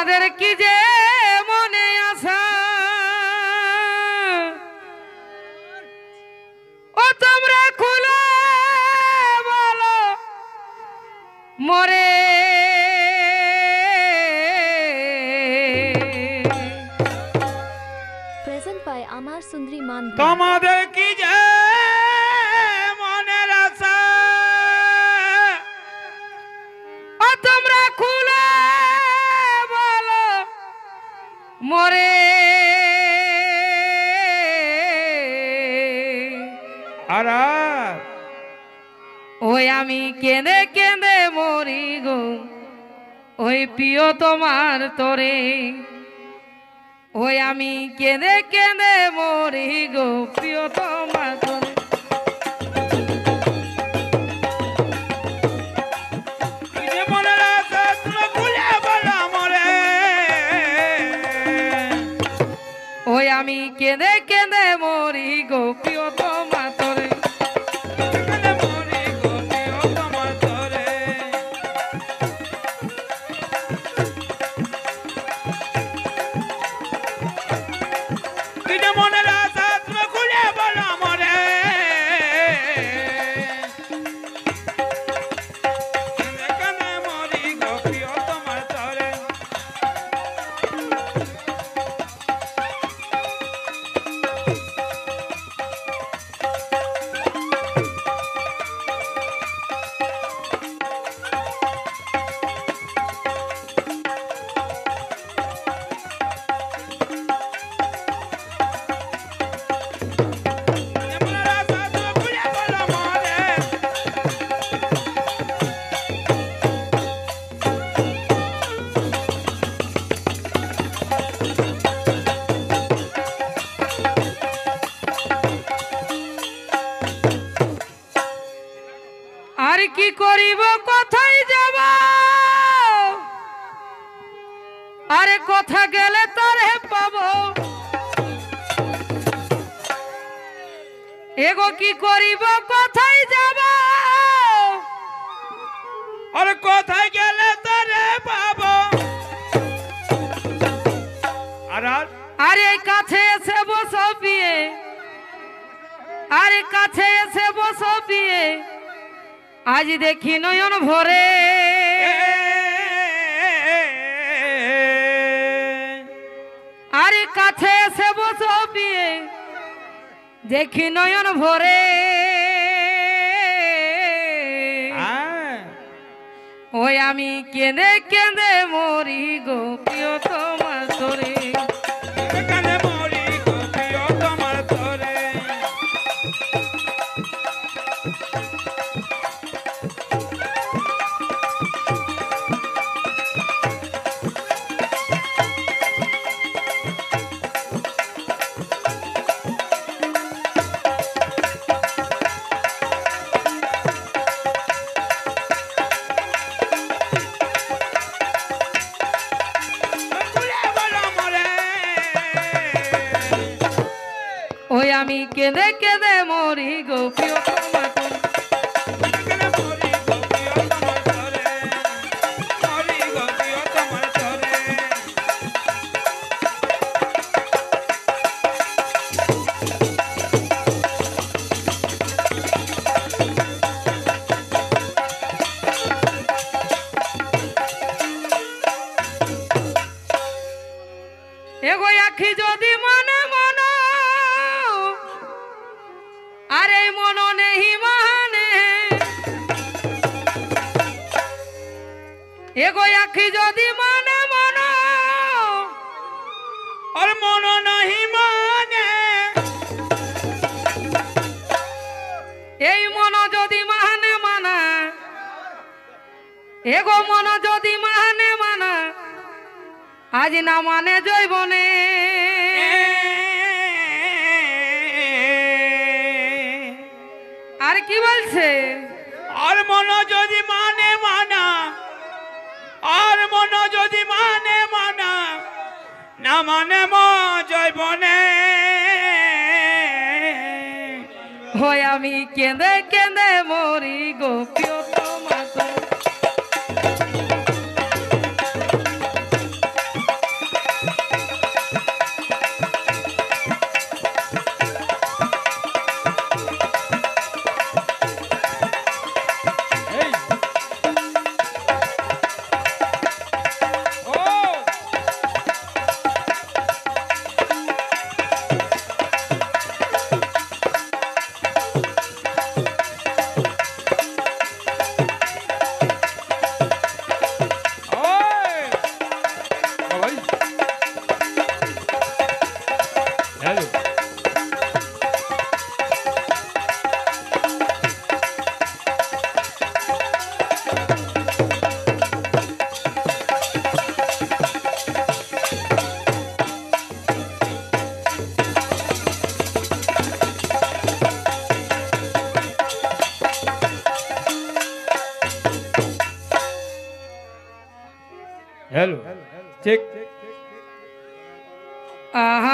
তোমাদের কি যে মনে আসা ও তোমরা খুলে বলো মরে প্রেজেন্ট বাই আমার সুন্দরী মান তোমাদের কি যে মনের আশা ও তোমরা খুলে বলো মরে আর ওই আমি কেঁদে কেঁদে মরি গো ওই প্রিয় তোমার তোরে ওই আমি কেঁদে কেঁদে মরি গো প্রিয় তোমার তোরে কি যে মনের আশা তোমরা খুলে বলো মরে ওই আমি কেঁদে কেঁদে মরি গো প্রিয় তোমার তোরে কেন মরি গো প্রিয় তোমার তরে কি যে মনের আশা তোমরা খুলে বলো মরে কেন মরি গো প্রিয় তোমার তরে মনের আশা তোমরা খুলে বলো মরে আর কি করিব কোথায় যাব আরে কথা গেলে তোরে পাবো এগো কি করিব কোথায় যাব আর কোথায় গেলে তোরে পাবো আর আরে কাছে এসে বসো বিয়ে আরে কাছে এসে বসো বিয়ে আজ দেখি নয়ন ভরে আরে কাছে এসে বসো বিয়ে দেখি নয়ন ভরে ওই আমি কেঁদে কেঁদে মরি গো প্রিয় তোমার তোরে কেন মরি গো প্রিয় তোমার তরে খুলে বলো মরে ওই আমি কেঁদে কেঁদে মরি গো প্রিয় তোমার তোরে কেন মরি গো প্রিয় তোমার তরে মরি গো প্রিয় তোমার তরে এগো আখি যদি মনে মন আরে মন নেহি মানে এগো আখি যদি মনে মন আর মন নাহি মানে এই মন যদি মানে মানা এগো মন যদি মানে মানা আজ না মানে জৈবনে আর কি বলছে আর মন যদি মানে মানা আর মন যদি মানে মানা না মানে জৈবনে হয় আমি কেঁদে কেঁদে মরি গো প্রিয় তোমার ঠিক আহা